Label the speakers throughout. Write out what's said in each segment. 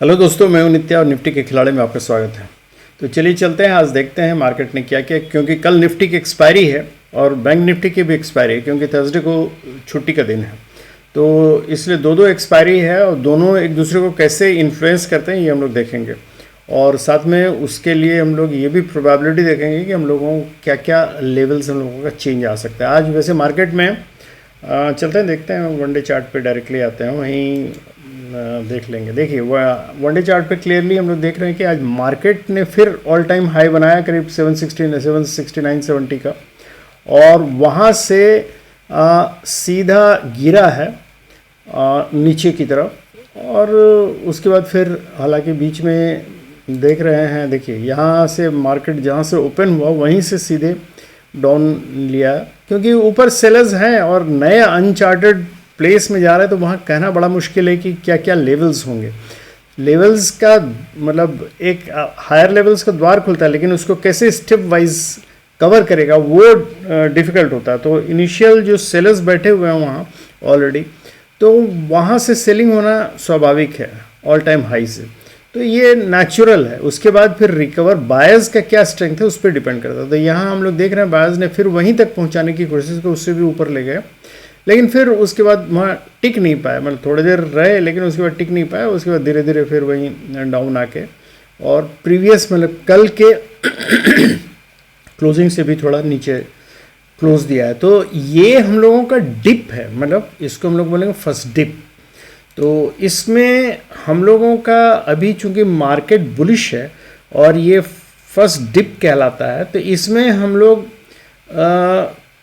Speaker 1: Hello दोस्तों, मैं हूं नित्या और निफ्टी के खिलाड़ी में आपका स्वागत है। तो चलिए चलते हैं, आज देखते हैं मार्केट ने क्या किया, क्योंकि कल निफ्टी की एक्सपायरी है और बैंक निफ्टी की भी एक्सपायरी है, क्योंकि थर्सडे को छुट्टी का दिन है। तो इसलिए दो एक्सपायरी है और दोनों एक दूसरे को कैसे इन्फ्लुएंस करते हैं ये हम लोग देखेंगे। और साथ में उसके लिए हम लोग ये भी प्रोबेबिलिटी देखेंगे कि हम लोगों को क्या क्या लेवल्स हम लोगों का चेंज आ सकता है। आज वैसे मार्केट में चलते हैं, देखते हैं, वनडे चार्ट पे डायरेक्टली आते हैं, वहीं देख लेंगे। देखिए वनडे चार्ट पे क्लियरली हम लोग देख रहे हैं कि आज मार्केट ने फिर ऑल टाइम हाई बनाया करीब 769-70 का, और वहाँ से सीधा गिरा है नीचे की तरफ। और उसके बाद फिर हालांकि बीच में देख रहे हैं, देखिए यहाँ से मार्केट जहाँ से ओपन हुआ वहीं से सीधे डाउन लिया, क्योंकि ऊपर सेलर्स हैं और नए अनचार्टेड प्लेस में जा रहा है, तो वहाँ कहना बड़ा मुश्किल है कि क्या क्या लेवल्स होंगे। लेवल्स का मतलब एक हायर लेवल्स का द्वार खुलता है, लेकिन उसको कैसे स्टेप वाइज कवर करेगा वो डिफ़िकल्ट होता है। तो इनिशियल जो सेलर्स बैठे हुए हैं वहाँ ऑलरेडी, तो वहाँ से सेलिंग होना स्वाभाविक है ऑल टाइम हाई से, तो ये नेचुरल है। उसके बाद फिर रिकवर बायर्स का क्या स्ट्रेंथ है उस पर डिपेंड करता है। तो यहाँ हम लोग देख रहे हैं बायर्स ने फिर वहीं तक पहुँचाने की कोशिश की, उससे भी ऊपर ले गए, लेकिन फिर उसके बाद वहाँ टिक नहीं पाए, मतलब थोड़ी देर रहे लेकिन उसके बाद टिक नहीं पाए। उसके बाद धीरे धीरे फिर वहीं डाउन आके और प्रीवियस मतलब कल के क्लोजिंग से भी थोड़ा नीचे क्लोज दिया है। तो ये हम लोगों का डिप है, मतलब इसको हम लोग बोलेंगे फर्स्ट डिप। तो इसमें हम लोगों का अभी चूंकि मार्केट बुलिश है और ये फर्स्ट डिप कहलाता है, तो इसमें हम लोग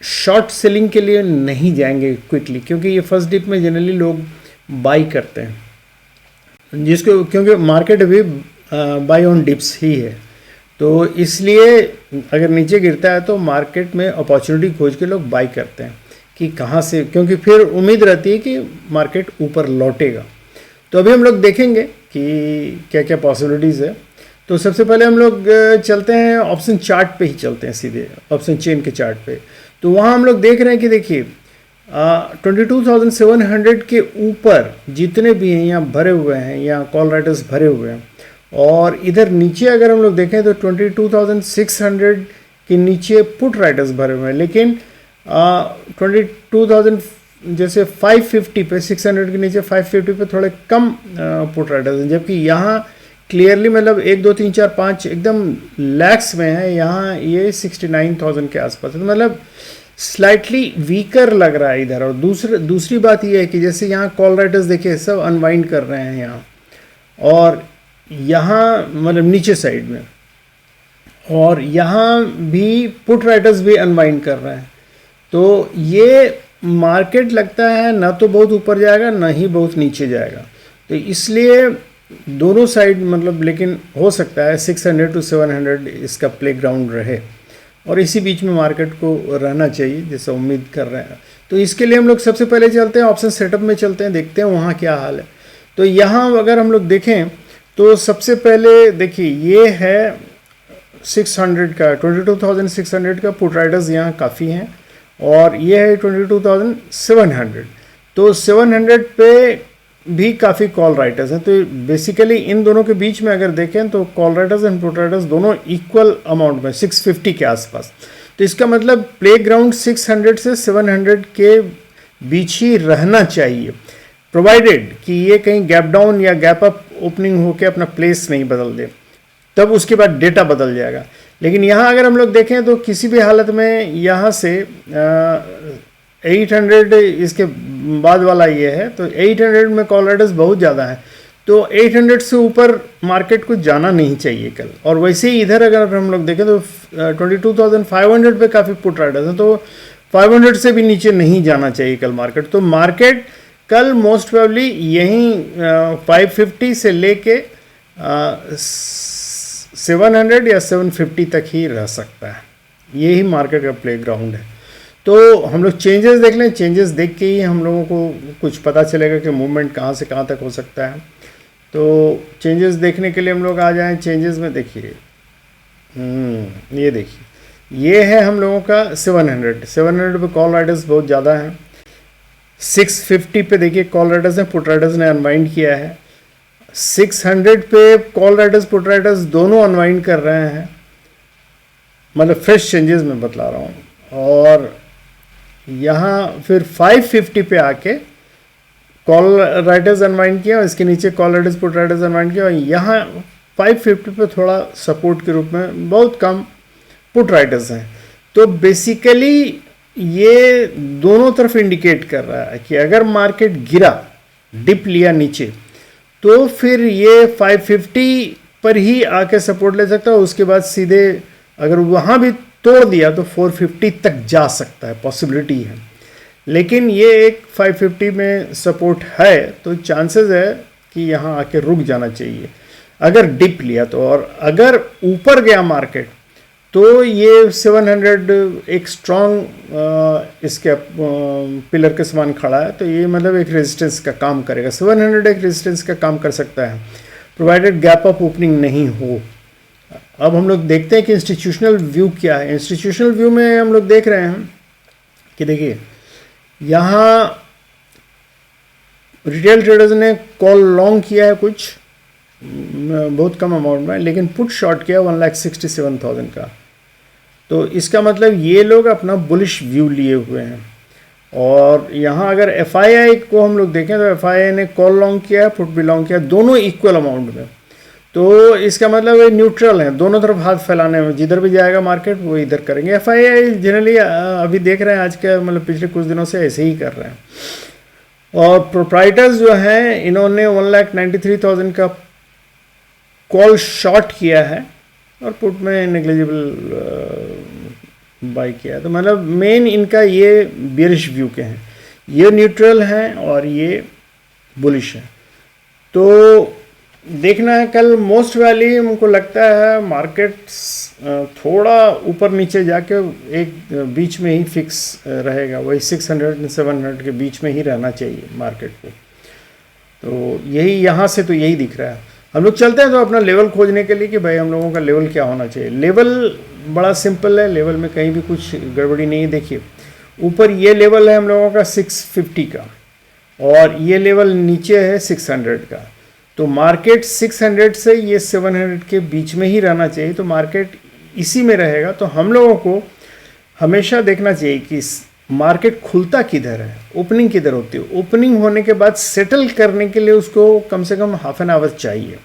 Speaker 1: शॉर्ट सेलिंग के लिए नहीं जाएंगे क्विकली, क्योंकि ये फर्स्ट डिप में जनरली लोग बाई करते हैं, जिसको क्योंकि मार्केट अभी बाई ऑन डिप्स ही है। तो इसलिए अगर नीचे गिरता है तो मार्केट में अपॉर्चुनिटी खोज के लोग बाई करते हैं कि कहाँ से, क्योंकि फिर उम्मीद रहती है कि मार्केट ऊपर लौटेगा। तो अभी हम लोग देखेंगे कि क्या क्या पॉसिबिलिटीज़ है। तो सबसे पहले हम लोग चलते हैं ऑप्शन चार्ट पे ही चलते हैं, सीधे ऑप्शन चेन के चार्ट पे। तो वहाँ हम लोग देख रहे हैं कि देखिए 22,700 के ऊपर जितने भी हैं यहाँ भरे हुए हैं, यहाँ कॉल राइटर्स भरे हुए हैं। और इधर नीचे अगर हम लोग देखें तो 22,600 के नीचे पुट राइटर्स भरे हुए हैं, लेकिन 22,000 जैसे 550 पे, 600 के नीचे 550 पे थोड़े कम पुट राइटर्स हैं, जबकि यहाँ क्लियरली मतलब 1 2 3 4 5 एकदम लैक्स में है, यहाँ ये 69,000 के आसपास है। तो मतलब स्लाइटली वीकर लग रहा है इधर। और दूसरी बात ये है कि जैसे यहाँ कॉल राइटर्स देखिए सब अनवाइंड कर रहे हैं यहाँ, और यहाँ मतलब नीचे साइड में, और यहाँ भी पुट राइटर्स भी अनवाइंड कर रहे हैं। तो ये मार्केट लगता है ना तो बहुत ऊपर जाएगा ना ही बहुत नीचे जाएगा, तो इसलिए दोनों साइड मतलब, लेकिन हो सकता है 600 to 700 इसका प्लेग्राउंड रहे, और इसी बीच में मार्केट को रहना चाहिए जैसा उम्मीद कर रहे हैं। तो इसके लिए हम लोग सबसे पहले चलते हैं ऑप्शन सेटअप में, चलते हैं, देखते हैं वहाँ क्या हाल है। तो यहाँ अगर हम लोग देखें तो सबसे पहले देखिए ये है 600 का, 22,600 का पुट राइटर्स यहाँ काफ़ी हैं, और ये है 22,700। तो 700 पे भी काफ़ी कॉल राइटर्स हैं। तो बेसिकली इन दोनों के बीच में अगर देखें तो call writers and put writers दोनों इक्वल अमाउंट में 650 के आसपास। तो इसका मतलब प्लेग्राउंड 600 से 700 के बीच ही रहना चाहिए, प्रोवाइडेड कि ये कहीं गैप डाउन या गैप अप ओपनिंग होकर अपना प्लेस नहीं बदल दे, तब उसके बाद डेटा बदल जाएगा। लेकिन यहाँ अगर हम लोग देखें तो किसी भी हालत में यहाँ से 800 इसके बाद वाला ये है, तो 800 में कॉल राइटर्स बहुत ज़्यादा है, तो 800 से ऊपर मार्केट को जाना नहीं चाहिए कल। और वैसे ही इधर अगर हम लोग देखें तो 22,500 पे काफ़ी पुट राइटर्स हैं, तो 500 से भी नीचे नहीं जाना चाहिए कल मार्केट। तो मार्केट कल मोस्ट प्रोबेबली यहीं 550 से लेके 700 या 750 तक ही रह सकता है, यही मार्केट का प्लेग्राउंड है। तो हम लोग चेंजेस देख लें, चेंजेस देख के ही हम लोगों को कुछ पता चलेगा कि मूवमेंट कहाँ से कहाँ तक हो सकता है। तो चेंजेस देखने के लिए हम लोग आ जाएं चेंजेस में। देखिए ये देखिए ये है हम लोगों का 700 पे कॉल राइटर्स बहुत ज़्यादा हैं। 650 पे देखिए कॉल राइटर्स ने पुट राइटर्स ने अनवाइंड किया है। 600 पे कॉल राइटर्स पुट राइटर्स दोनों अनवाइंड कर रहे हैं, मतलब फ्रेश चेंजेस में बतला रहा हूँ। और यहाँ फिर 550 पे आके कॉल राइटर्स अनवाइंड किया और इसके नीचे call writers put writers unwind किया और यहाँ 550 पे थोड़ा सपोर्ट के रूप में बहुत कम पुट राइटर्स हैं। तो बेसिकली ये दोनों तरफ इंडिकेट कर रहा है कि अगर मार्केट गिरा, डिप लिया नीचे, तो फिर ये 550 पर ही आके सपोर्ट ले सकता है। उसके बाद सीधे अगर वहाँ भी तोड़ दिया तो 450 तक जा सकता है, पॉसिबिलिटी है। लेकिन ये एक 550 में सपोर्ट है तो चांसेस है कि यहाँ आके रुक जाना चाहिए अगर डिप लिया तो। और अगर ऊपर गया मार्केट तो ये 700 एक स्ट्रॉन्ग इसके पिलर के समान खड़ा है, तो ये मतलब एक रेजिस्टेंस का काम करेगा। 700 एक रेजिस्टेंस का काम कर सकता है प्रोवाइडेड गैप अप ओपनिंग नहीं हो। अब हम लोग देखते हैं कि इंस्टीट्यूशनल व्यू क्या है। इंस्टीट्यूशनल व्यू में हम लोग देख रहे हैं कि देखिए यहाँ रिटेल ट्रेडर्स ने कॉल लॉन्ग किया है कुछ बहुत कम अमाउंट में, लेकिन पुट शॉर्ट किया 1,67,000 का। तो इसका मतलब ये लोग अपना बुलिश व्यू लिए हुए हैं। और यहाँ अगर FII को हम लोग देखें तो FII ने कॉल लॉन्ग किया है, पुट भी लॉन्ग किया, दोनों इक्वल अमाउंट में। तो इसका मतलब ये न्यूट्रल है, दोनों तरफ हाथ फैलाने में, जिधर भी जाएगा मार्केट वो इधर करेंगे। FII जनरली अभी देख रहे हैं आज के मतलब पिछले कुछ दिनों से ऐसे ही कर रहे हैं। और प्रोप्राइटर्स जो हैं इन्होंने 1,93,000 का कॉल शॉर्ट किया है और पुट में नेग्लिजिबल बाई किया है। तो मतलब मेन इनका ये बेरिश व्यू के हैं, ये न्यूट्रल हैं और ये बुलिश है। तो देखना है कल मोस्ट वैली हमको लगता है मार्केट थोड़ा ऊपर नीचे जाके एक बीच में ही फिक्स रहेगा, वही 600 और 700 के बीच में ही रहना चाहिए मार्केट को। तो यही यहाँ से तो यही दिख रहा है। हम लोग चलते हैं तो अपना लेवल खोजने के लिए कि भाई हम लोगों का लेवल क्या होना चाहिए। लेवल बड़ा सिंपल है, लेवल में कहीं भी कुछ गड़बड़ी नहीं है। देखिए ऊपर ये लेवल है हम लोगों का 650 का और ये लेवल नीचे है 600 का। तो मार्केट 600 से ये 700 के बीच में ही रहना चाहिए। तो मार्केट इसी में रहेगा। तो हम लोगों को हमेशा देखना चाहिए कि मार्केट खुलता किधर है, ओपनिंग किधर होती है। ओपनिंग होने के बाद सेटल करने के लिए उसको कम से कम हाफ एन आवर चाहिए।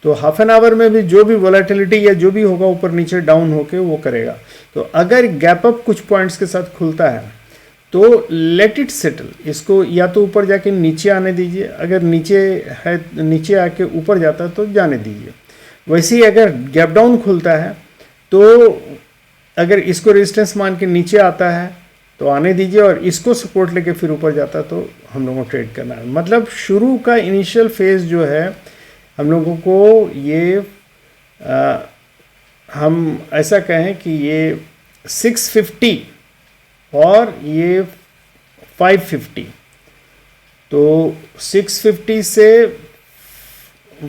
Speaker 1: तो हाफ एन आवर में भी जो भी वोलेटिलिटी या जो भी होगा ऊपर नीचे डाउन होके वो करेगा। तो अगर गैप अप कुछ पॉइंट्स के साथ खुलता है तो लेट इट सेटल, इसको या तो ऊपर जाके नीचे आने दीजिए, अगर नीचे है नीचे आके ऊपर जाता है तो जाने दीजिए। वैसे ही अगर गैप डाउन खुलता है तो अगर इसको रेजिस्टेंस मान के नीचे आता है तो आने दीजिए और इसको सपोर्ट लेके फिर ऊपर जाता है तो हम लोगों को ट्रेड करना है। मतलब शुरू का इनिशियल फेज जो है हम लोगों को ये हम ऐसा कहें कि ये 650 और ये 550, तो 650 से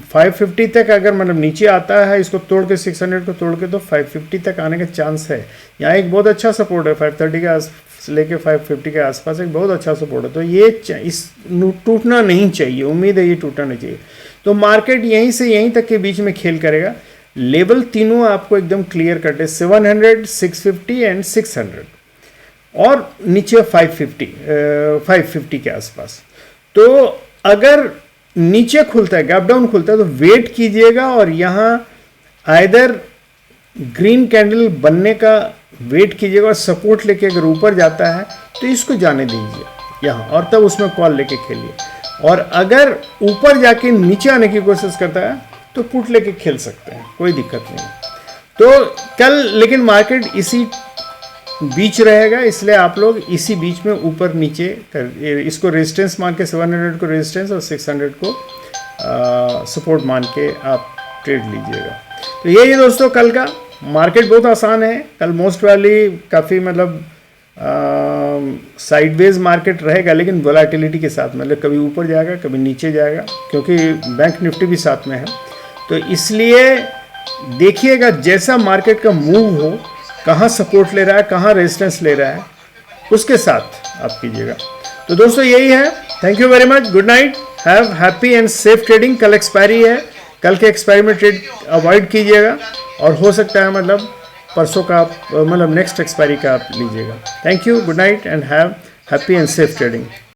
Speaker 1: 550 तक अगर मतलब नीचे आता है, इसको तोड़ के 600 को तोड़ के, तो 550 तक आने का चांस है। यहाँ एक बहुत अच्छा सपोर्ट है 530 के आस लेके 550 के आसपास एक बहुत अच्छा सपोर्ट है। तो ये इस टूटना नहीं चाहिए, उम्मीद है ये टूटना नहीं चाहिए। तो मार्केट यहीं से यहीं तक के बीच में खेल करेगा। लेवल तीनों आपको एकदम क्लियर कटे 700, 650 एंड 600 और नीचे 550 के आसपास। तो अगर नीचे खुलता है, गैप डाउन खुलता है, तो वेट कीजिएगा और यहाँ आइदर ग्रीन कैंडल बनने का वेट कीजिएगा और सपोर्ट लेके अगर ऊपर जाता है तो इसको जाने दीजिए यहाँ और तब उसमें कॉल लेके खेलिए। और अगर ऊपर जाके नीचे आने की कोशिश करता है तो पुट लेके खेल सकते हैं, कोई दिक्कत नहीं। तो कल लेकिन मार्केट इसी बीच रहेगा, इसलिए आप लोग इसी बीच में ऊपर नीचे कर इसको रेजिस्टेंस मान के 700 को रेजिस्टेंस और 600 को सपोर्ट मान के आप ट्रेड लीजिएगा। तो यही है दोस्तों कल का मार्केट बहुत आसान है। कल मोस्ट वाली काफ़ी मतलब साइडवेज मार्केट रहेगा, लेकिन वोलेटिलिटी के साथ, मतलब कभी ऊपर जाएगा कभी नीचे जाएगा, क्योंकि बैंक निफ्टी भी साथ में है। तो इसलिए देखिएगा जैसा मार्केट का मूव हो, कहाँ सपोर्ट ले रहा है, कहाँ रेजिस्टेंस ले रहा है, उसके साथ आप कीजिएगा। तो दोस्तों यही है। Thank you very much, good night. Have happy and safe trading. कल एक्सपायरी है, कल के एक्सपायरी में ट्रेड अवॉइड कीजिएगा और हो सकता है मतलब परसों का मतलब नेक्स्ट एक्सपायरी का आप लीजिएगा। Thank you, good night and have happy and safe trading.